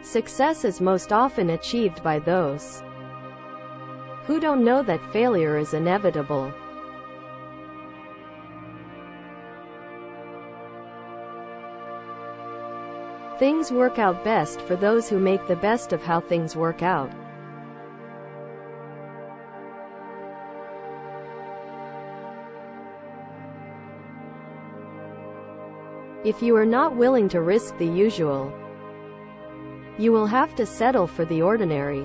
Success is most often achieved by those who don't know that failure is inevitable. Things work out best for those who make the best of how things work out. If you are not willing to risk the usual, you will have to settle for the ordinary.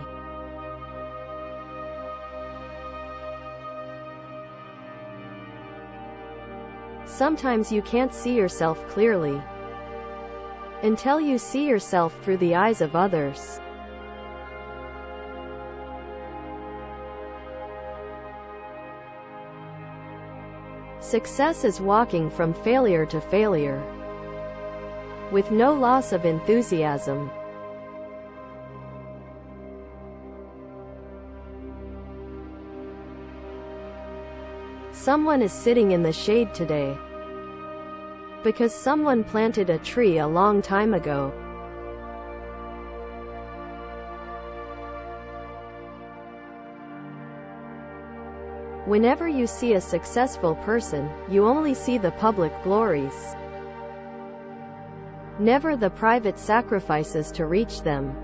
Sometimes you can't see yourself clearly until you see yourself through the eyes of others. Success is walking from failure to failure, with no loss of enthusiasm. Someone is sitting in the shade today because someone planted a tree a long time ago. Whenever you see a successful person, you only see the public glories, never the private sacrifices to reach them.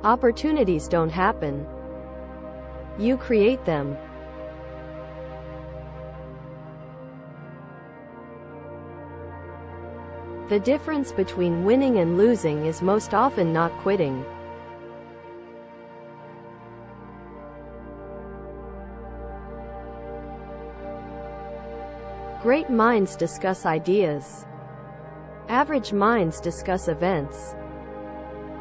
Opportunities don't happen. You create them. The difference between winning and losing is most often not quitting. Great minds discuss ideas. Average minds discuss events.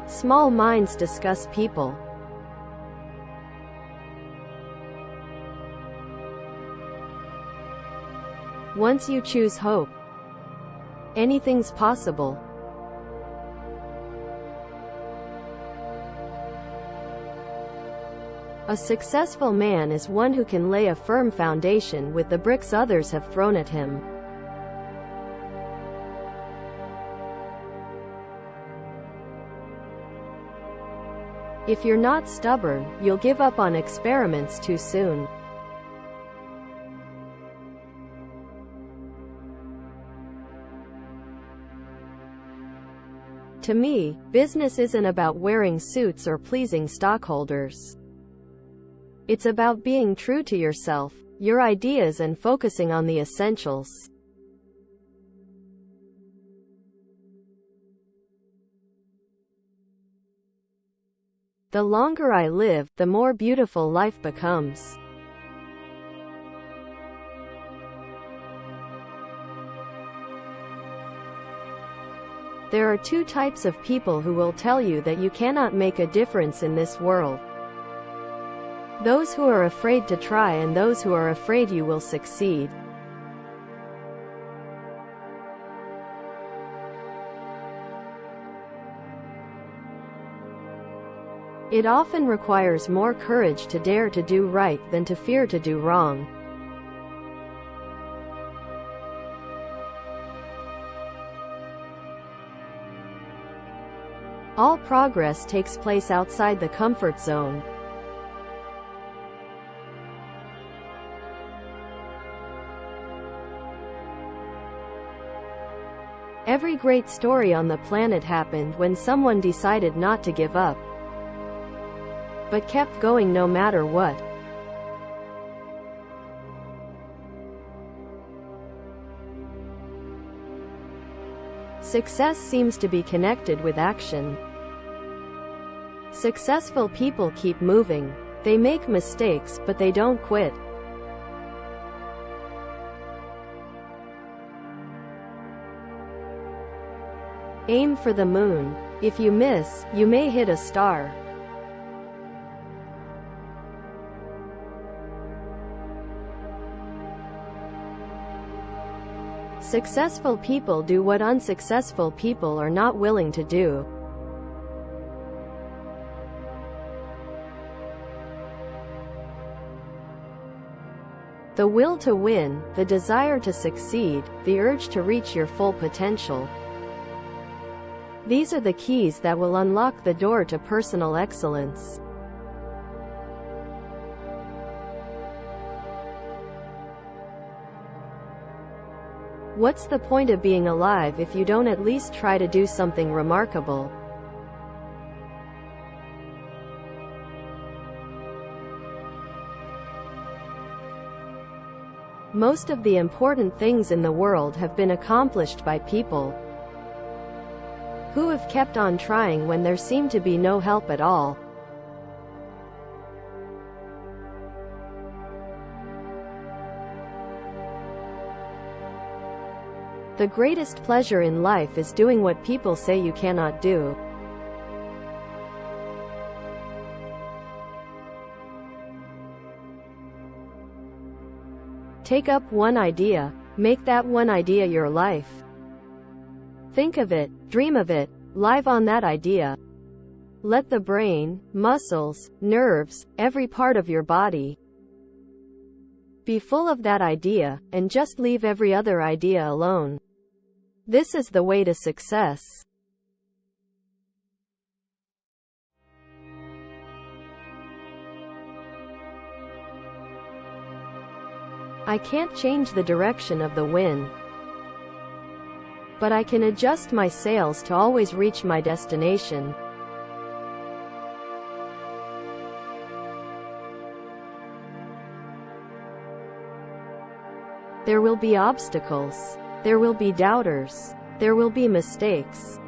Small minds discuss people. Once you choose hope, anything's possible. A successful man is one who can lay a firm foundation with the bricks others have thrown at him. If you're not stubborn, you'll give up on experiments too soon. To me, business isn't about wearing suits or pleasing stockholders. It's about being true to yourself, your ideas, and focusing on the essentials. The longer I live, the more beautiful life becomes. There are two types of people who will tell you that you cannot make a difference in this world. Those who are afraid to try and those who are afraid you will succeed. It often requires more courage to dare to do right than to fear to do wrong. All progress takes place outside the comfort zone. Every great story on the planet happened when someone decided not to give up, but kept going no matter what. Success seems to be connected with action. Successful people keep moving. They make mistakes, but they don't quit. Aim for the moon. If you miss, you may hit a star. Successful people do what unsuccessful people are not willing to do. The will to win, the desire to succeed, the urge to reach your full potential. These are the keys that will unlock the door to personal excellence. What's the point of being alive if you don't at least try to do something remarkable? Most of the important things in the world have been accomplished by people who have kept on trying when there seemed to be no help at all. The greatest pleasure in life is doing what people say you cannot do. Take up one idea, make that one idea your life. Think of it, dream of it, live on that idea. Let the brain, muscles, nerves, every part of your body be full of that idea, and just leave every other idea alone. This is the way to success. I can't change the direction of the wind, but I can adjust my sails to always reach my destination. There will be obstacles. There will be doubters. There will be mistakes.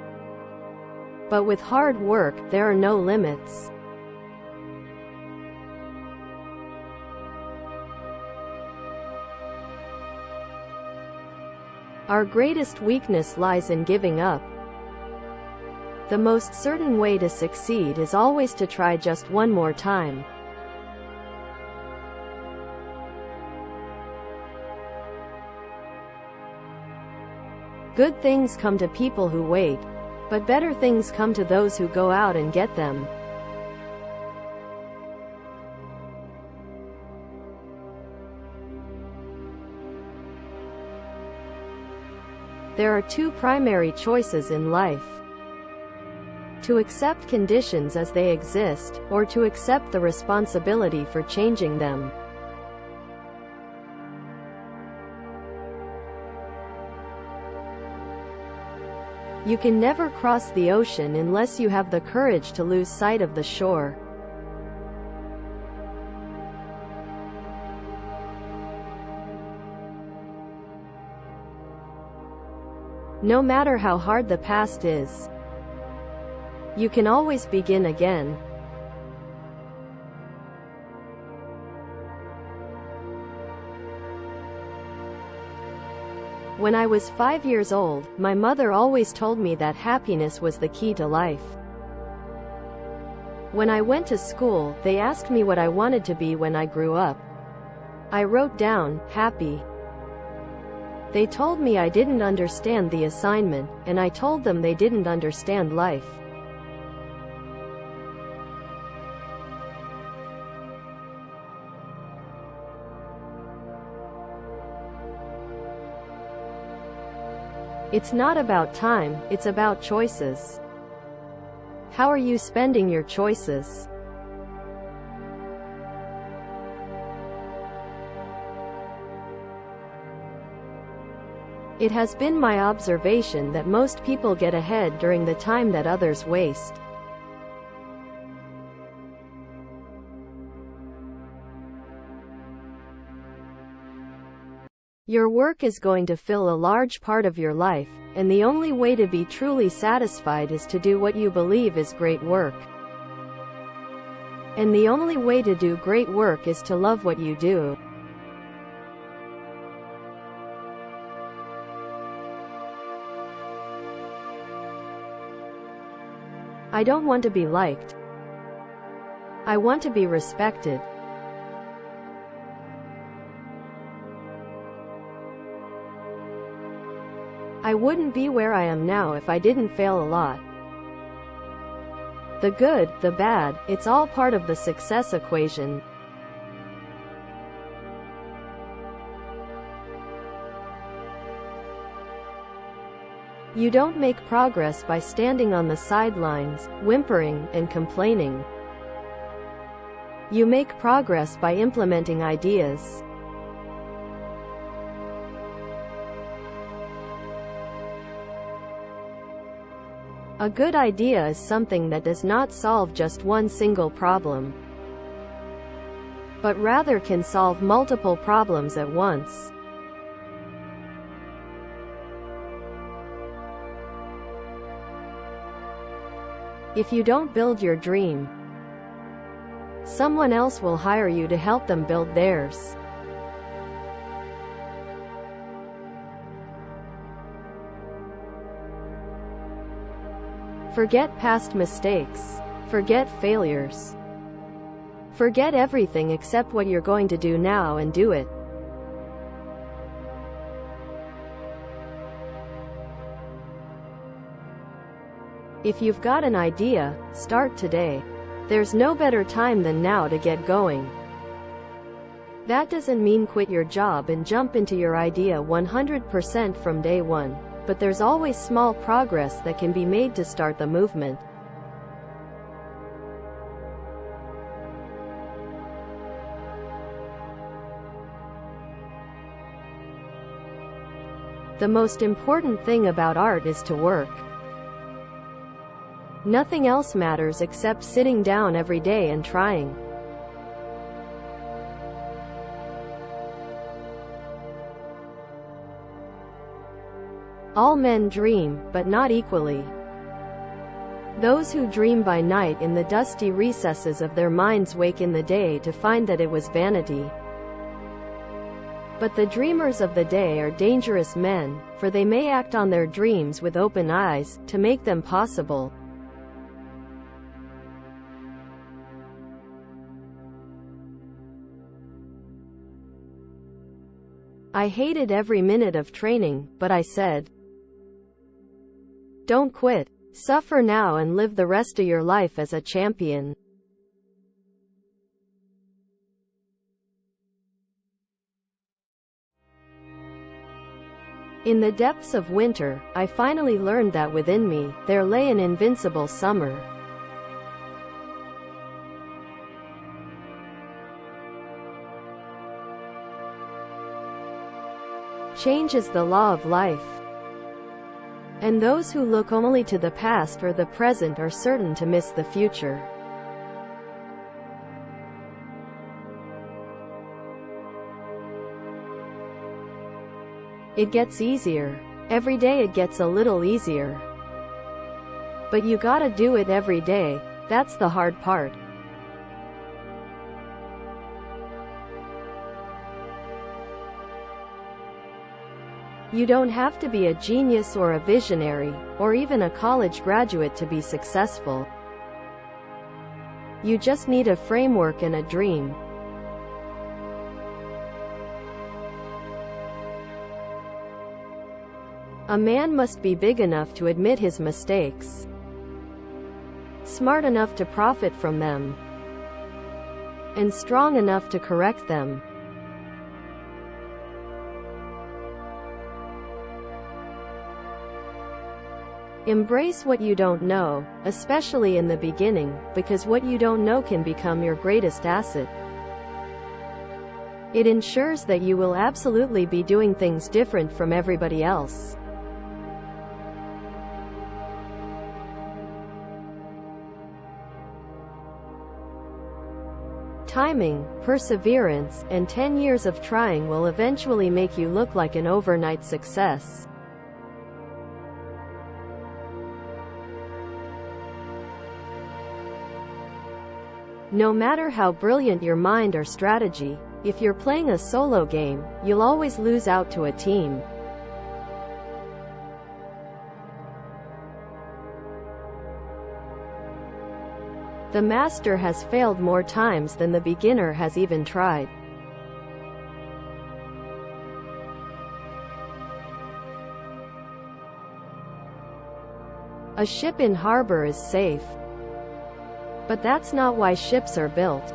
But with hard work, there are no limits. Our greatest weakness lies in giving up. The most certain way to succeed is always to try just one more time. Good things come to people who wait, but better things come to those who go out and get them. There are two primary choices in life: to accept conditions as they exist, or to accept the responsibility for changing them. You can never cross the ocean unless you have the courage to lose sight of the shore. No matter how hard the past is, you can always begin again. When I was 5 years old, my mother always told me that happiness was the key to life. When I went to school, they asked me what I wanted to be when I grew up. I wrote down, happy. They told me I didn't understand the assignment, and I told them they didn't understand life. It's not about time, it's about choices. How are you spending your choices? It has been my observation that most people get ahead during the time that others waste. Your work is going to fill a large part of your life, and the only way to be truly satisfied is to do what you believe is great work. And the only way to do great work is to love what you do. I don't want to be liked. I want to be respected. I wouldn't be where I am now if I didn't fail a lot. The good, the bad, it's all part of the success equation. You don't make progress by standing on the sidelines, whimpering, and complaining. You make progress by implementing ideas. A good idea is something that does not solve just one single problem, but rather can solve multiple problems at once. If you don't build your dream, someone else will hire you to help them build theirs. Forget past mistakes. Forget failures. Forget everything except what you're going to do now and do it. If you've got an idea, start today. There's no better time than now to get going. That doesn't mean quit your job and jump into your idea 100% from day one, but there's always small progress that can be made to start the movement. The most important thing about art is to work. Nothing else matters except sitting down every day and trying. All men dream, but not equally. Those who dream by night in the dusty recesses of their minds wake in the day to find that it was vanity. But the dreamers of the day are dangerous men, for they may act on their dreams with open eyes, to make them possible. I hated every minute of training, but I said, "Don't quit. Suffer now and live the rest of your life as a champion." In the depths of winter, I finally learned that within me, there lay an invincible summer. Change is the law of life. And those who look only to the past or the present are certain to miss the future. It gets easier. Every day it gets a little easier. But you gotta do it every day. That's the hard part. You don't have to be a genius or a visionary, or even a college graduate to be successful. You just need a framework and a dream. A man must be big enough to admit his mistakes, smart enough to profit from them, and strong enough to correct them. Embrace what you don't know, especially in the beginning, because what you don't know can become your greatest asset. It ensures that you will absolutely be doing things different from everybody else. Timing, perseverance, and 10 years of trying will eventually make you look like an overnight success. No matter how brilliant your mind or strategy, if you're playing a solo game, you'll always lose out to a team. The master has failed more times than the beginner has even tried. A ship in harbor is safe. But that's not why ships are built.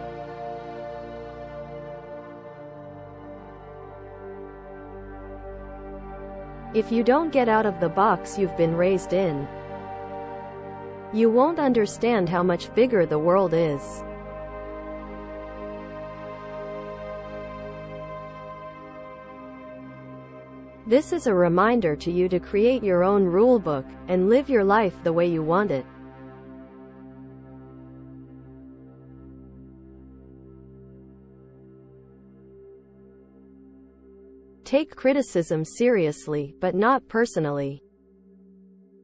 If you don't get out of the box you've been raised in, you won't understand how much bigger the world is. This is a reminder to you to create your own rulebook, and live your life the way you want it. Take criticism seriously, but not personally.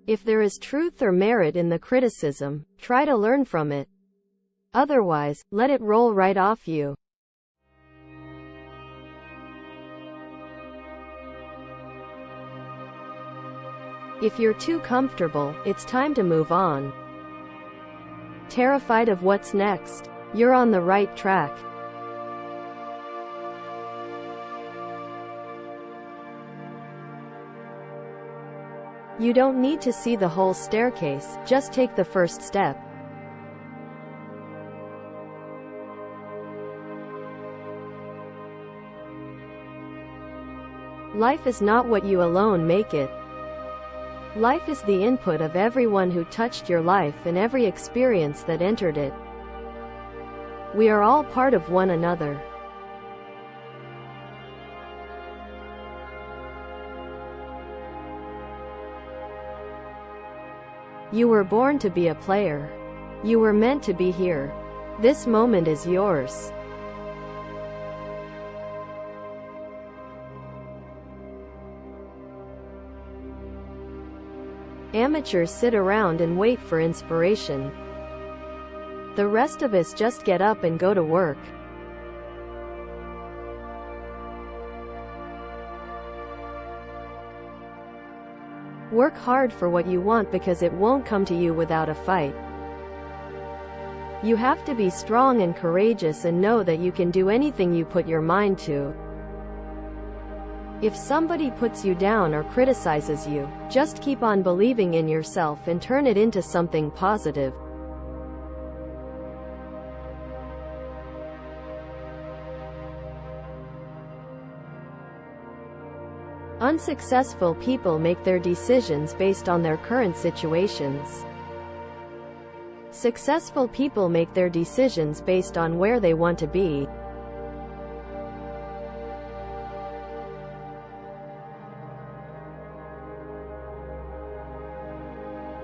If there is truth or merit in the criticism, try to learn from it. Otherwise, let it roll right off you. If you're too comfortable, it's time to move on. Terrified of what's next? You're on the right track. You don't need to see the whole staircase, just take the first step. Life is not what you alone make it. Life is the input of everyone who touched your life and every experience that entered it. We are all part of one another. You were born to be a player. You were meant to be here. This moment is yours. Amateurs sit around and wait for inspiration. The rest of us just get up and go to work. Work hard for what you want because it won't come to you without a fight. You have to be strong and courageous and know that you can do anything you put your mind to. If somebody puts you down or criticizes you, just keep on believing in yourself and turn it into something positive. Unsuccessful people make their decisions based on their current situations. Successful people make their decisions based on where they want to be.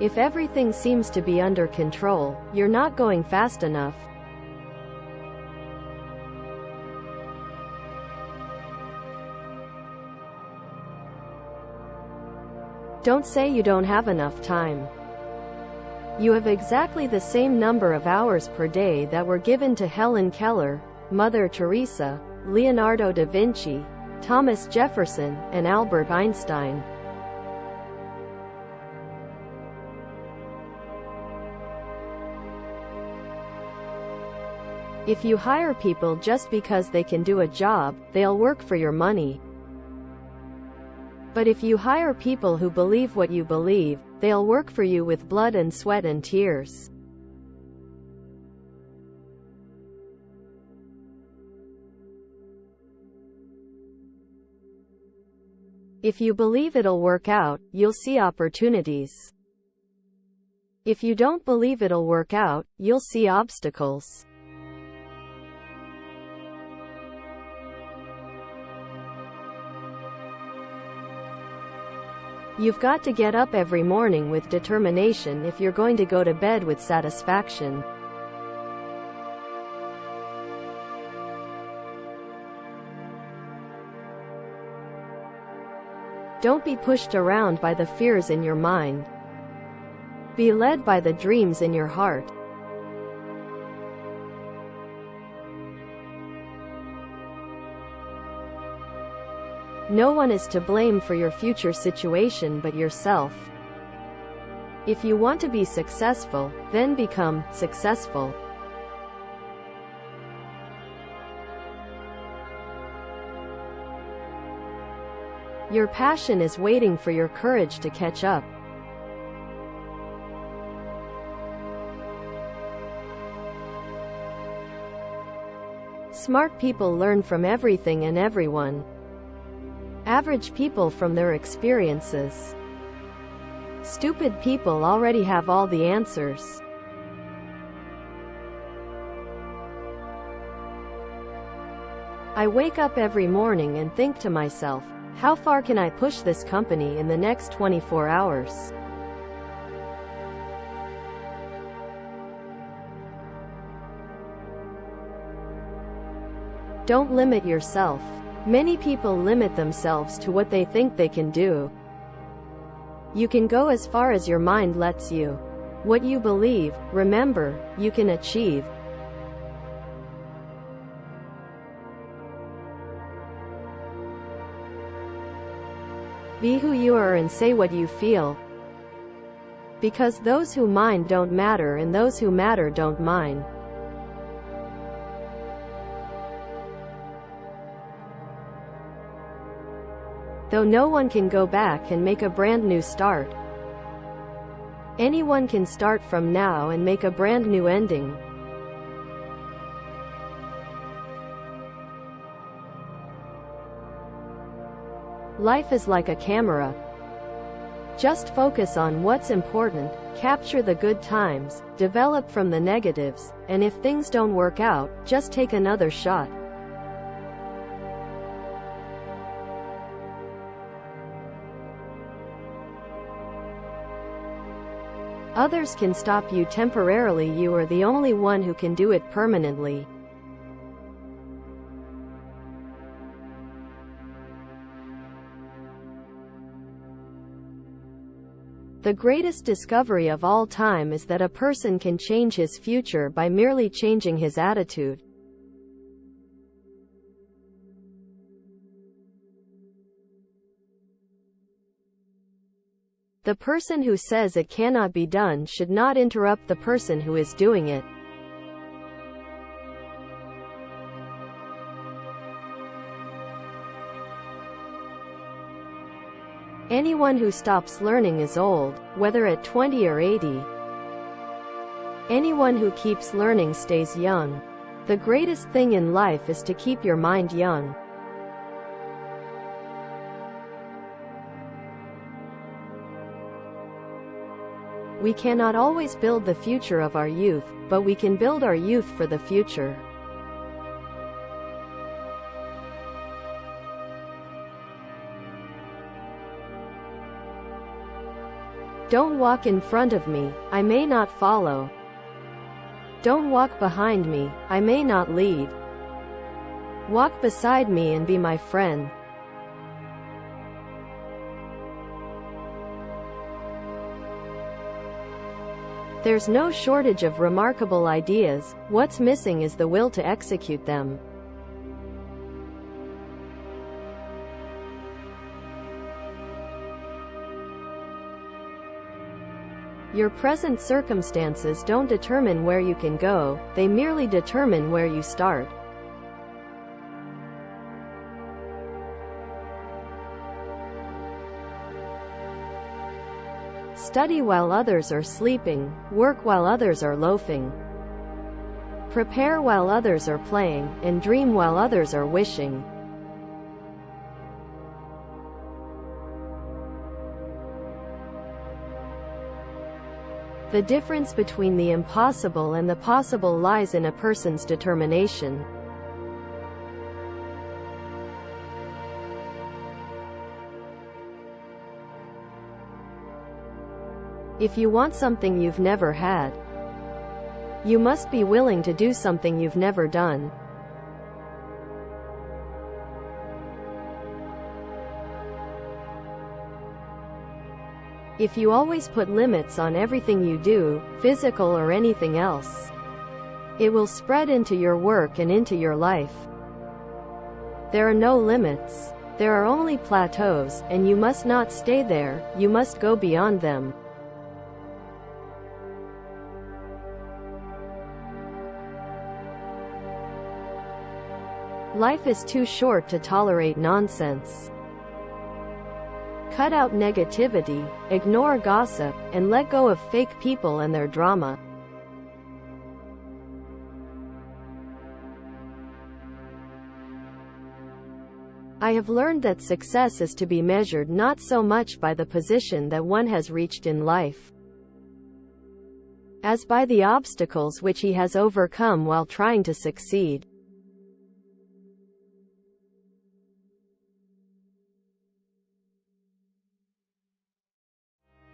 If everything seems to be under control, you're not going fast enough. Don't say you don't have enough time. You have exactly the same number of hours per day that were given to Helen Keller, Mother Teresa, Leonardo da Vinci, Thomas Jefferson, and Albert Einstein. If you hire people just because they can do a job, they'll work for your money. But if you hire people who believe what you believe, they'll work for you with blood and sweat and tears. If you believe it'll work out, you'll see opportunities. If you don't believe it'll work out, you'll see obstacles. You've got to get up every morning with determination if you're going to go to bed with satisfaction. Don't be pushed around by the fears in your mind. Be led by the dreams in your heart. No one is to blame for your future situation but yourself. If you want to be successful, then become successful. Your passion is waiting for your courage to catch up. Smart people learn from everything and everyone. Average people from their experiences. Stupid people already have all the answers. I wake up every morning and think to myself, how far can I push this company in the next 24 hours? Don't limit yourself. Many people limit themselves to what they think they can do. You can go as far as your mind lets you. What you believe, remember, you can achieve. Be who you are and say what you feel. Because those who mind don't matter and those who matter don't mind. Though no one can go back and make a brand new start, anyone can start from now and make a brand new ending. Life is like a camera. Just focus on what's important, capture the good times, develop from the negatives, and if things don't work out, just take another shot. Others can stop you temporarily, you are the only one who can do it permanently. The greatest discovery of all time is that a person can change his future by merely changing his attitude. The person who says it cannot be done should not interrupt the person who is doing it. Anyone who stops learning is old, whether at 20 or 80. Anyone who keeps learning stays young. The greatest thing in life is to keep your mind young. We cannot always build the future of our youth, but we can build our youth for the future. Don't walk in front of me, I may not follow. Don't walk behind me, I may not lead. Walk beside me and be my friend. There's no shortage of remarkable ideas, what's missing is the will to execute them. Your present circumstances don't determine where you can go, they merely determine where you start. Study while others are sleeping, work while others are loafing. Prepare while others are playing, and dream while others are wishing. The difference between the impossible and the possible lies in a person's determination. If you want something you've never had, you must be willing to do something you've never done. If you always put limits on everything you do, physical or anything else, it will spread into your work and into your life. There are no limits. There are only plateaus, and you must not stay there, you must go beyond them. Life is too short to tolerate nonsense. Cut out negativity, ignore gossip, and let go of fake people and their drama. I have learned that success is to be measured not so much by the position that one has reached in life, as by the obstacles which he has overcome while trying to succeed.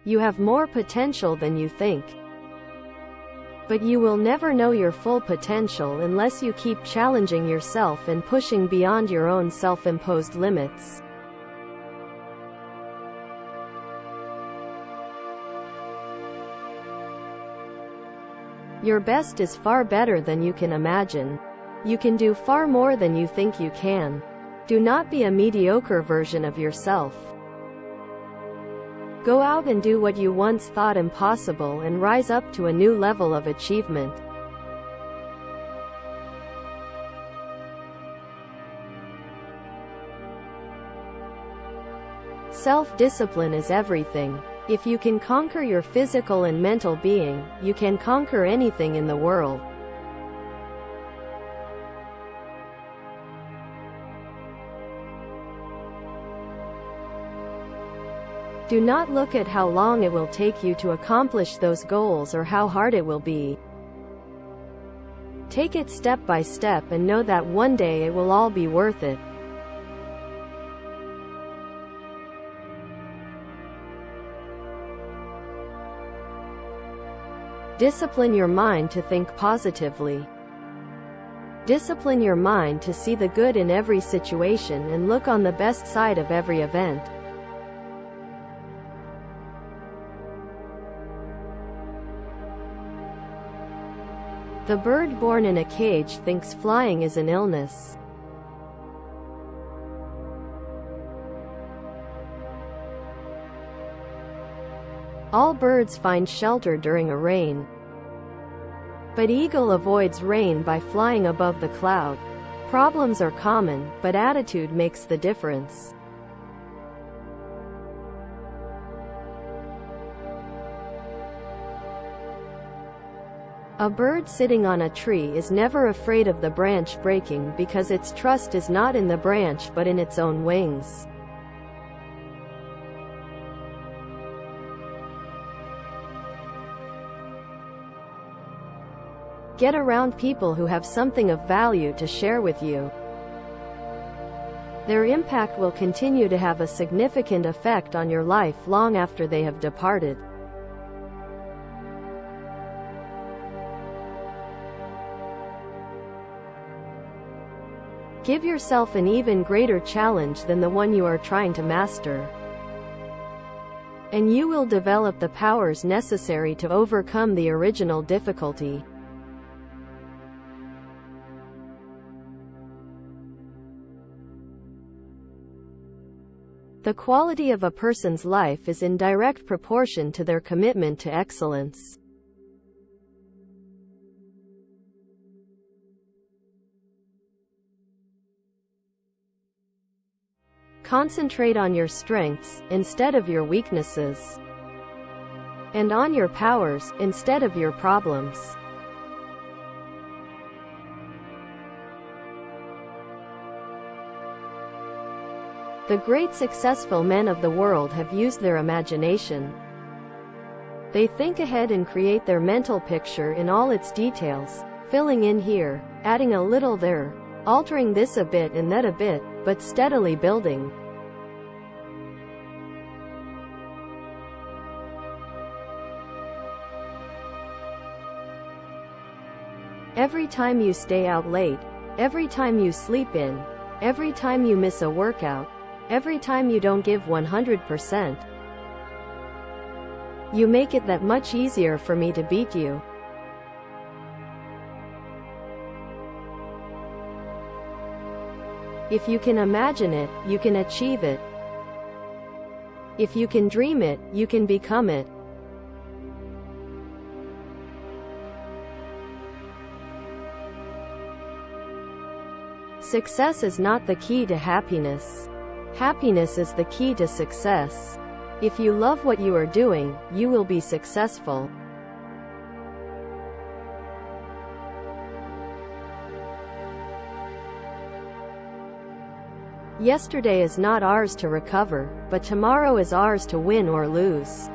You have more potential than you think. But you will never know your full potential unless you keep challenging yourself and pushing beyond your own self-imposed limits. Your best is far better than you can imagine. You can do far more than you think you can. Do not be a mediocre version of yourself. Go out and do what you once thought impossible and rise up to a new level of achievement. Self-discipline is everything. If you can conquer your physical and mental being, you can conquer anything in the world. Do not look at how long it will take you to accomplish those goals or how hard it will be. Take it step by step and know that one day it will all be worth it. Discipline your mind to think positively. Discipline your mind to see the good in every situation and look on the best side of every event. The bird born in a cage thinks flying is an illness. All birds find shelter during a rain. But eagle avoids rain by flying above the cloud. Problems are common, but attitude makes the difference. A bird sitting on a tree is never afraid of the branch breaking because its trust is not in the branch but in its own wings. Get around people who have something of value to share with you. Their impact will continue to have a significant effect on your life long after they have departed. Give yourself an even greater challenge than the one you are trying to master, and you will develop the powers necessary to overcome the original difficulty. The quality of a person's life is in direct proportion to their commitment to excellence. Concentrate on your strengths, instead of your weaknesses, and on your powers, instead of your problems. The great successful men of the world have used their imagination. They think ahead and create their mental picture in all its details, filling in here, adding a little there, altering this a bit and that a bit, but steadily building. Every time you stay out late, every time you sleep in, every time you miss a workout, every time you don't give 100%, you make it that much easier for me to beat you. If you can imagine it, you can achieve it. If you can dream it, you can become it. Success is not the key to happiness. Happiness is the key to success. If you love what you are doing, you will be successful. Yesterday is not ours to recover, but tomorrow is ours to win or lose.